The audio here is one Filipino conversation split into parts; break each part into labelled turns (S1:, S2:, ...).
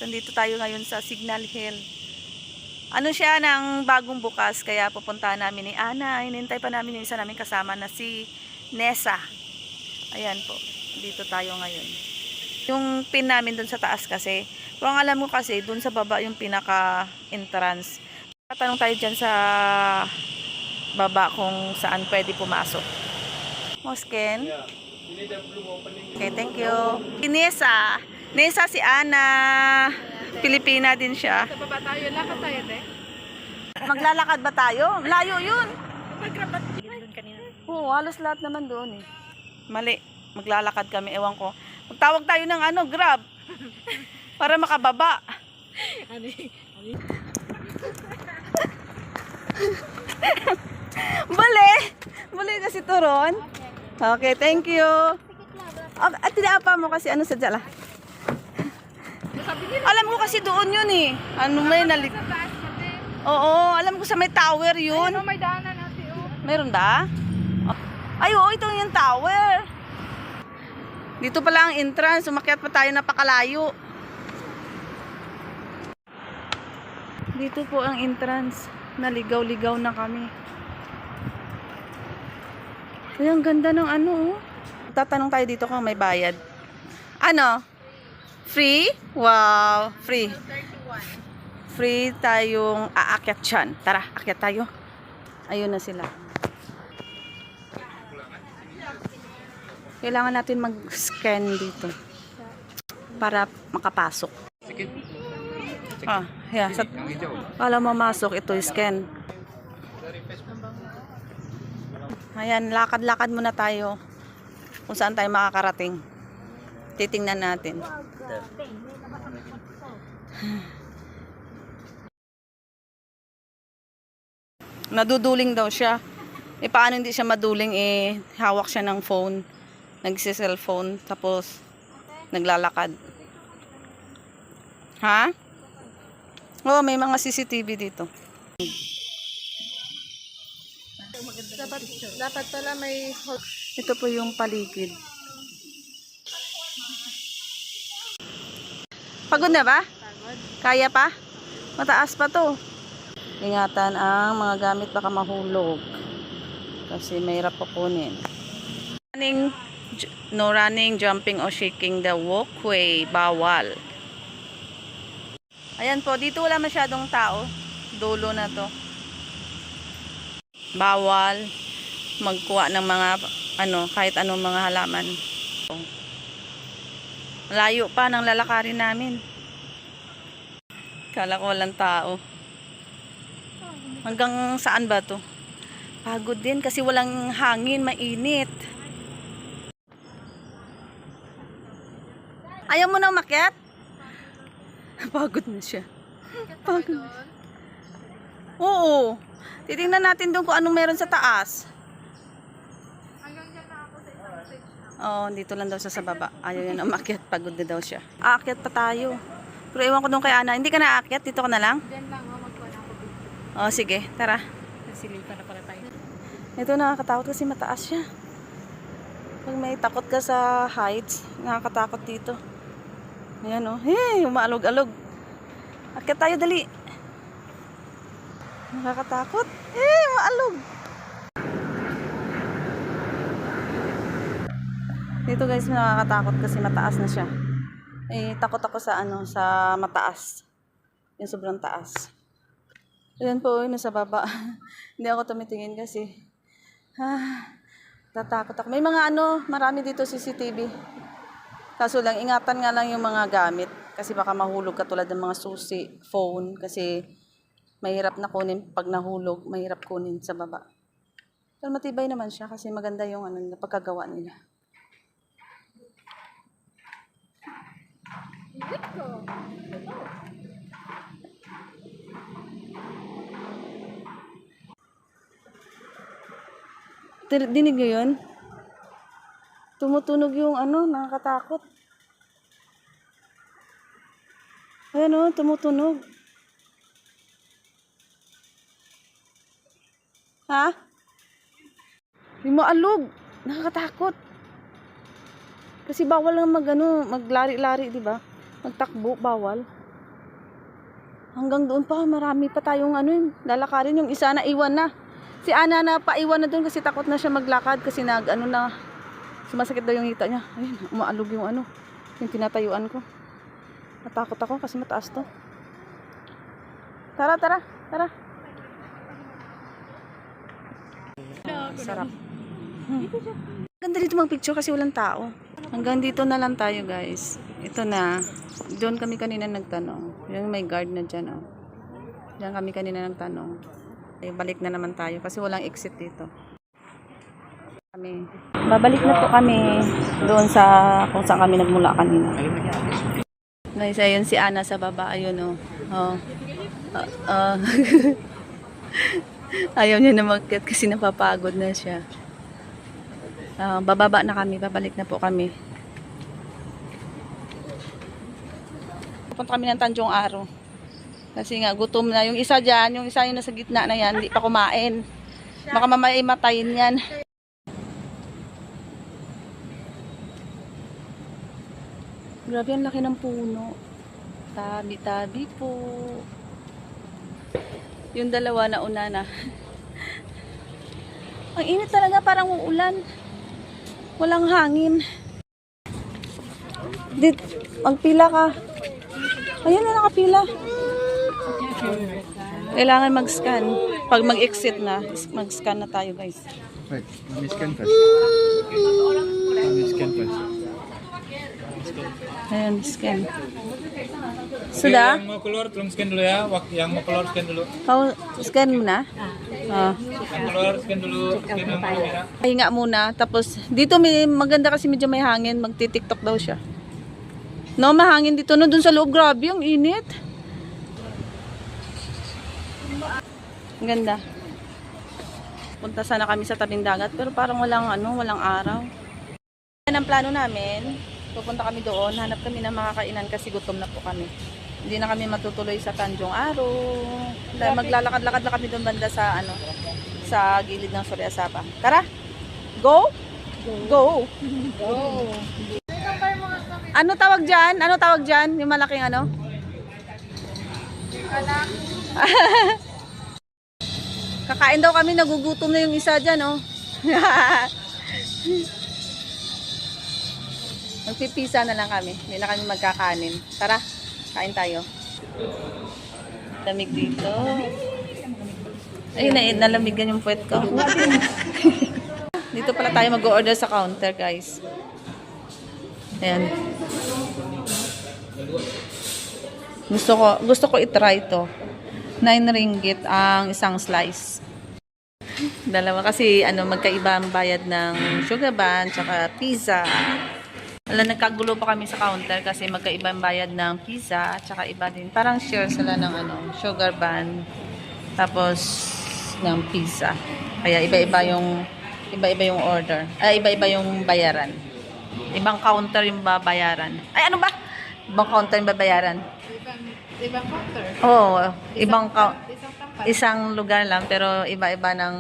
S1: Nandito tayo ngayon sa Signal Hill. Ano siya ng bagong bukas, kaya pupuntahan namin ni Ana. Hinintay pa namin yung isa namin kasama na si Nessa. Ayan po, dito tayo ngayon. Yung pin namin dun sa taas kasi. Pero ang alam mo kasi, dun sa baba yung pinaka-entrance. Tatanong tayo dyan sa baba kung saan pwede pumasok. Mosken? Okay, thank you. Si Nessa. Nessa si Ana. Pilipina din siya.
S2: Sa baba tayo, lakad tayo, te.
S1: Maglalakad ba tayo? Layo yun.
S2: Mag-grabat doon kanina.
S1: Oo, halos lahat naman doon eh. Mali. Maglalakad kami, ewan ko. Magtawag tayo ng ano, Grab. Para makababa.
S2: Ano
S1: Bali. Bali kasi turon. Okay, thank you. At tinapa mo kasi ano sa dala. Alam ko kasi doon yun eh. Ano may nalik.
S2: Sa taas pati.
S1: Oo, alam ko sa may tower yun.
S2: Ano, may daanan natin, oh.
S1: Meron ba? Ay, oo, ito yung tower. Dito pala ang entrance. Umakyat pa tayo napakalayo. Dito po ang entrance. Naligaw-ligaw na kami. Ay, ang ganda ng ano, oh. Tatanong tayo dito kung may bayad. Ano? Free? Wow, free.
S2: 31.
S1: Free tayong aakyat dyan. Tara, akyat tayo. Ayun na sila. Kailangan natin mag-scan dito para makapasok. Ah, yeah. Para mamasok, ito scan. Ayan, lakad-lakad muna tayo kung saan tayo makakarating. Titingnan natin. Naduduling daw siya. Eh, paano hindi siya maduling? Eh, hawak siya ng phone. Nagsi-cellphone. Tapos, naglalakad. Ha? Oo, may mga CCTV dito.
S2: Dapat pala may...
S1: Ito po yung paligid. Pagod na ba?
S2: Pagod.
S1: Kaya pa? Mataas pa to. Ingatan ang mga gamit baka mahulog. Kasi mahirap po kunin. No running, jumping or shaking the walkway. Bawal. Ayan po, dito wala masyadong tao. Dulo na to. Bawal magkuha ng mga kahit anong mga halaman. Layo pa ng lalakarin namin. Kala ko walang tao. Hanggang saan ba to? Pagod din kasi walang hangin, mainit. Ayaw mo na umakyat? Pagod na siya. Pagod. Oo. Titingnan natin doon kung anong meron sa taas.
S2: Hanggang dyan na ako sa isang stage na.
S1: Oo, dito lang daw siya sa baba. Ayaw yan umakyat. Pagod na daw siya. Aakyat pa tayo. Pero ewan ko doon kay Ana. Hindi ka na aakyat? Dito ka na lang?
S2: Dyan lang, oh, magkuha na ako.
S1: Oo, sige. Tara.
S2: Nagsilipan na pala tayo.
S1: Ito nakakatakot kasi mataas siya. Pag may takot ka sa heights, nakakatakot dito. Ayan o. Hey, umaalog-alog. Akyat tayo, dali. Nakakatakot. Eh, umaalog. Dito guys, nakakatakot kasi mataas na siya. Eh, takot ako sa sa mataas. Yung sobrang taas. Ayan po, nasa baba. Hindi ako tumitingin kasi tatakot ako. May mga marami dito CCTV. Kaso lang, ingatan nga lang yung mga gamit. Kasi baka mahulog katulad ng mga susi, phone. Kasi mahirap na kunin pag nahulog. Mahirap kunin sa baba. Pero matibay naman siya kasi maganda yung pagkagawa nila. Dinig nyo yun? Tumutunog yung nakakatakot. Ayan tumutunog. Ha? Hindi mo alog. Nakakatakot. Kasi bawal lang maglari-lari, di ba? Magtakbo, bawal. Hanggang doon pa, marami pa tayong lalakarin. Yung isa na iwan na. Si Ana na paiwan na doon kasi takot na siya maglakad kasi sumasakit daw yung hita niya. Ayun, umaalog yung yung tinatayuan ko. Natakot ako kasi mataas to. Tara. Sarap. Ganda dito mag-picture kasi walang tao. Hanggang dito na lang tayo, guys. Ito na. Doon kami kanina nagtanong. Yung may guard na dyan, oh. Diyan kami kanina nagtanong. Balik na naman tayo kasi walang exit dito. Babalik na po kami doon kung saan kami nagmula kanina. Guys, ayun si Ana sa baba. Ayun, oh. Ayaw niya na mag-cut kasi napapagod na siya. Bababa na kami. Babalik na po kami. Pupunta kami ng Tanjong Aro. Kasi nga, gutom na. Yung isa dyan, yung nasa gitna na yan, hindi pa kumain. Baka mamaya matayin yan. Grabe, ang laki ng puno. Tabi-tabi po. Yung dalawa na una na. Ang init talaga, parang uulan. Walang hangin. Magpila ka. Ayun na, nakapila. Kailangan mag-scan. Pag mag-exit na, mag-scan na tayo, guys.
S3: Wait, let me scan first. Let me scan first.
S1: Ayan, scan. Sudah?
S4: Yang mau keluar tolong scan dulu ya. Yang mau keluar scan dulu.
S1: Kau scan muna?
S4: Yang keluar scan dulu. Scan yang merah.
S1: Pahinga muna. Tapos, dito maganda kasi medyo may hangin. Magti-tiktok daw siya. No, mahangin dito. No, dun sa loob, grabe, ang init. Ang ganda. Punta sana kami sa tabing dagat, pero parang walang araw. Yan ang plano namin. Pupunta kami doon, hanap kami ng makakainan kasi gutom na po kami. Hindi na kami matutuloy sa Tanjong Aro. Dahil maglalakad-lakad na kami doon banda sa gilid ng Surya Sabah. Tara! Go! Go! Ano tawag dyan? Yung malaking Kakain daw kami, nagugutom na yung isa dyan, oh. Magpipisa na lang kami. Hindi na kami magkakanin. Tara, kain tayo. Lamig dito. Ayun, nalamigan yung puwet ko. Dito pala tayo mag-order sa counter, guys. Ayan. Gusto ko i-try to. 9 ringgit ang isang slice. Dalawa kasi magkaiba ang bayad ng sugar bun tsaka pizza. Nagkagulo pa kami sa counter kasi magkaiba ang bayad ng pizza tsaka iba din. Parang share sila ng sugar bun tapos ng pizza. Kaya iba-iba yung order. Iba-iba yung bayaran. Ibang counter yung babayaran. Ay, ano ba? Ibang counter yung babayaran.
S2: Ibang counter.
S1: Oo,
S2: Isang
S1: isang lugar lang pero iba-iba ng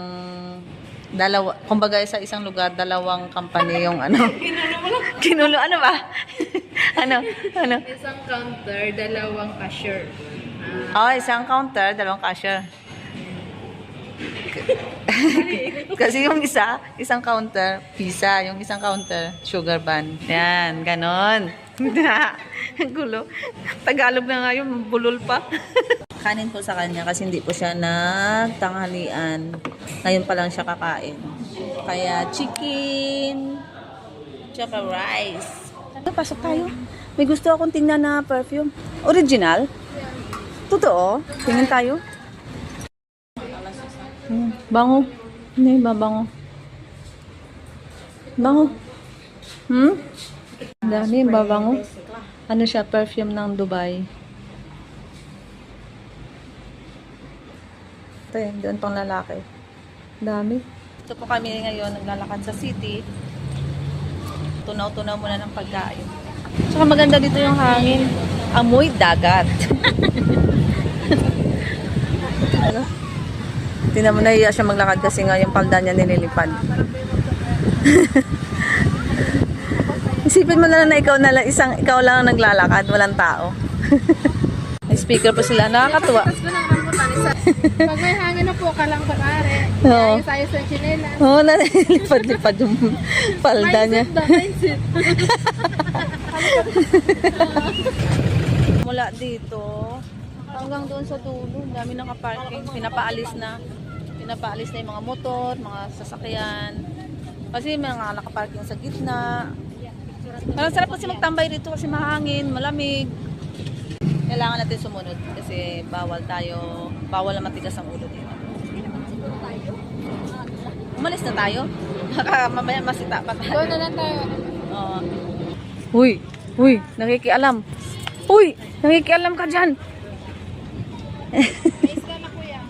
S1: dalawa. Kumbaga sa isang lugar, dalawang company yung Kinulo, ano ba? ano?
S2: Isang counter, dalawang cashier.
S1: Isang counter, dalawang cashier. Kasi yung isang counter, pizza. Yung isang counter, sugar bun. Yan, ganon. Ang gulo. Tagalog na nga yun, bulol pa. Kanin po sa kanya kasi hindi po siya nagtanghalian. Ngayon pa lang siya kakain. Kaya chicken, tsaka rice. Pasok tayo. May gusto akong tingnan na perfume. Original? Totoo? Tingnan tayo. Bango. Ano yung babango? Bango. Dami yung babango. Ano siya? Perfume ng Dubai. Ito yun. Doon pang lalaki. Dami. Ito po kami ngayon. Naglalakad sa city. Tunaw-tunaw muna ng pagkain. Tsaka maganda dito yung hangin. Amoy dagat. Ano? Tingnan mo, nahiya siya maglakad kasi nga yung palda niya nililipad. Isipin mo na ikaw lang ang naglalakad, walang tao. speaker pa sila. Nakakatuwa.
S2: Tapos ko ng rambutan. Pag may hangin na po, kalang bakare.
S1: Oo.
S2: Ayos-ayos ang chinelas.
S1: Oo, nalilipad-lipad yung palda niya.
S2: Mindset.
S1: Mula dito, hanggang doon sa dulo, dami nakaparking. Pinapaalis na yung mga motor, mga sasakyan. Kasi may mga nakaparking sa gitna. Parang sarap kasi magtambay dito kasi mahangin, malamig. Kailangan natin sumunod kasi bawal na matigas ang ulo dito. Umalis na tayo? Baka mamaya masita pa tayo.
S2: Doon na lang tayo.
S1: Oo. Uy, nakikialam. Uy, nakikialam ka dyan.
S2: Ayos ka na kuya.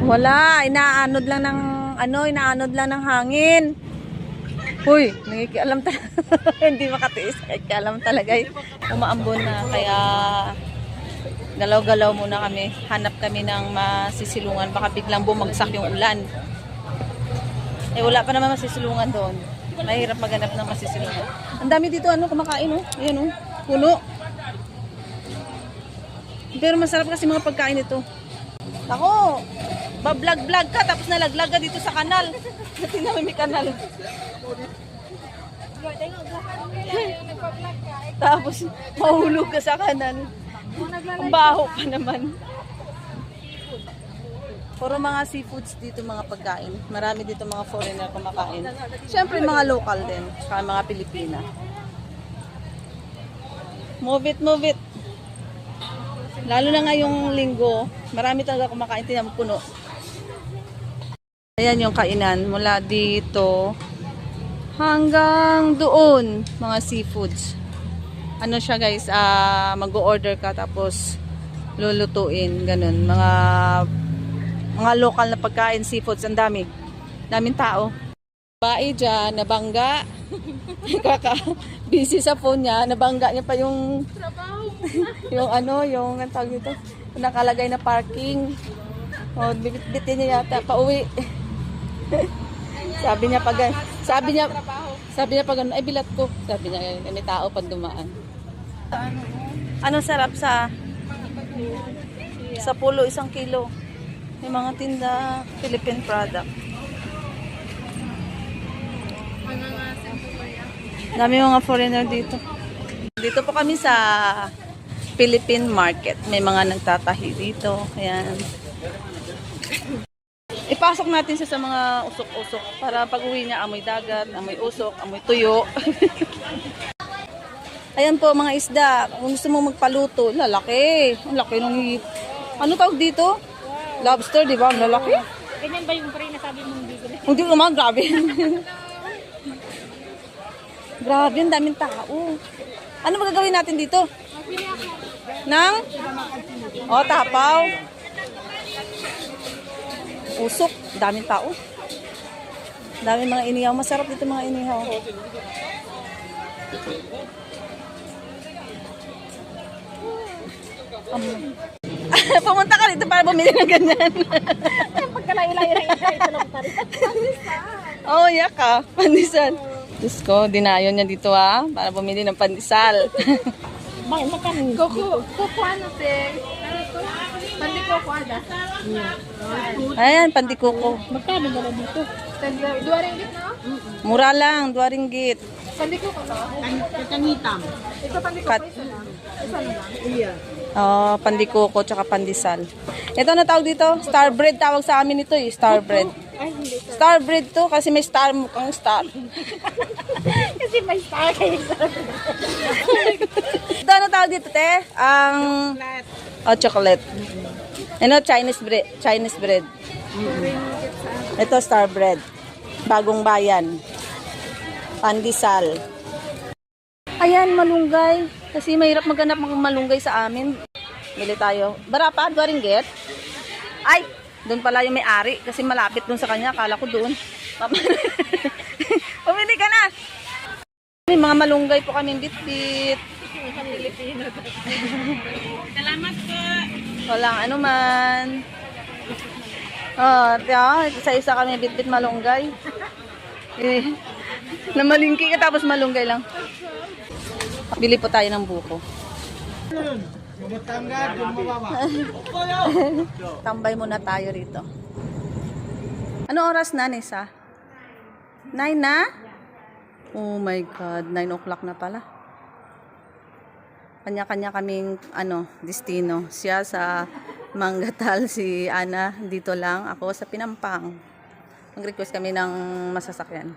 S1: Wala, inaanod lang ng hangin. Uy, nakikialam talaga. Hindi makatiis, nakikialam talaga. Umaambon na, kaya galaw-galaw muna kami. Hanap kami ng masisilungan, baka biglang bumagsak yung ulan. Wala pa naman masisilungan doon. Mahirap maghanap ng masisilungan. Ang dami dito, kumakain, Ayan, puno. Pero masarap kasi mga pagkain ito. Ako, ba-vlog-vlog ka, tapos nalaglag ka dito sa kanal. Tingnan mo may kanal. Tapos, mahulog ka sa kanal. Ang baho pa naman. Puro mga seafoods dito, mga pagkain. Marami dito mga foreigner kumakain. Siyempre, mga local din. Saka mga Pilipina. Move it. Lalo na ngayong linggo, marami talaga kumakain. Tingnan mo, puno. Ayan yung kainan. Mula dito hanggang doon, mga seafoods. Ano siya guys, mag-o-order ka tapos lulutuin, ganun. Mga local na pagkain, seafoods, ang daming tao. Bae dyan, nabangga. Busy sa phone niya, nabangga niya pa yung yung ang tawag nito, nakalagay na parking. Bibit-bitin niya yata, pauwi. Sabi niya pag ay bilat ko. Sabi niya, may tao pag dumaan. Ano sarap sa pulo, 1 kilo. May mga tinda, Philippine product. Dami mga foreigner dito. Dito po kami sa Philippine market. May mga nagtatahi dito. Ayan. Ipasok natin siya sa mga usok-usok para pag uwi niya amoy dagat, amoy usok, amoy tuyo. Ayan po mga isda. Kung gusto mo magpaluto, lalaki. Ang laki nung ano tawag dito? Lobster, di ba? Ang lalaki.
S2: Ganyan ba yung pre na sabi mong bibili?
S1: Hindi naman, grabe. Grabe, ang daming tao. Ano magagawin natin dito?
S2: Magbili ako.
S1: Nang? Tapaw. Usok, daming tao. Daming mga inihaw. Masarap dito mga inihaw. Pumunta ka dito para bumili ng ganyan.
S2: Pagkalay-lay-lay ito lang pa rin.
S1: Oh, yaka. Pandesal. Diyos ko, dinayo niya dito para bumili ng pandesal.
S2: Bakit magkano? Koko ano, te? Pandi koko ada.
S1: Ayan, pandikuko.
S2: Magkano ba dito? 2 ringgit na?
S1: Mura lang, 2 ringgit.
S2: Pandi koko na? Kanitam. Ito pandi koko isa lang. Isa lang. Iya.
S1: Pandikuko tsaka pandesal. Ito na tawag dito, star bread tawag sa amin ito star bread.
S2: Ay, hindi.
S1: Star bread to kasi may star, mukhang star.
S2: Kasi may star kayo.
S1: Ito ano tawag dito, te? Chocolate. Ano, Chinese bread. Ito, star bread. Bagong bayan. Pandesal. Ayan, malunggay. Kasi mahirap maghanap ng malunggay sa amin. Bili tayo. Barapa, 2 ringgit. Ay, doon pala yung may-ari. Kasi malapit doon sa kanya. Akala ko doon. Pumili ka na. May mga malunggay po kaming bit-bit.
S2: Salamat po.
S1: Walang anuman. Isa-isa kami bit-bit malunggay. Namalingki ka tapos malunggay lang. Bili po tayo ng buko. Tambay muna tayo rito. Ano oras na, Nisa? 9 na? Oh my God, 9 o'clock na pala. Kanya-kanya kaming destino. Siya sa Manggatal, si Ana dito lang, ako sa Pinampang. Mag-request kami ng masasakyan.